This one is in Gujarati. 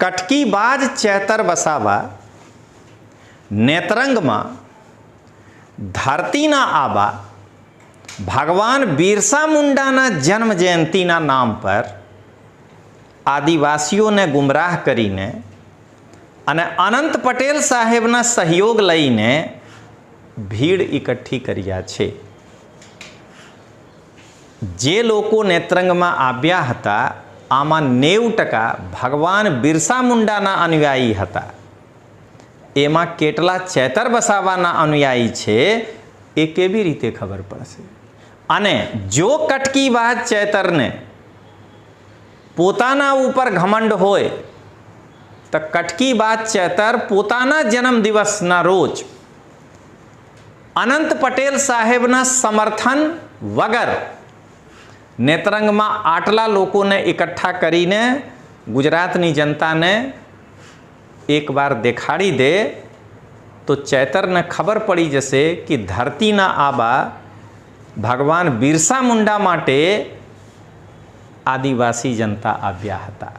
કટકીબાજ ચેતર વસાવા નેત્રંગમાં ધરતીના આબા ભગવાન બિરસા મુંડાના જન્મ જયંતિના નામ પર આદિવાસીઓને ગુમરાહ કરીને અને અનંત પટેલ સાહેબના સહયોગ લઈને ભીડ એકઠી કર્યા છે. જે લોકો નેત્રંગમાં આવ્યા હતા આમાં 90% ભગવાન બિરસા મુંડાના અનુયાયી હતા. એમાં કેટલા ચેતર વસાવાના અનુયાયી છે એ કેવી રીતે ખબર પડશે? અને જો કટકીબાજ ચેતરને પોતાના ઉપર ઘમંડ હોય તો કટકીબાજ ચેતર પોતાના જન્મદિવસના રોજ અનંત પટેલ સાહેબના સમર્થન વગર નેત્રંગમાં આટલા લોકોને એકઠા કરીને ગુજરાતની જનતાને એકવાર દેખાડી દે તો ચેતરને ખબર પડી જશે કે ધરતીના આબા ભગવાન બિરસા મુંડા માટે આદિવાસી જનતા આવ્યા હતા.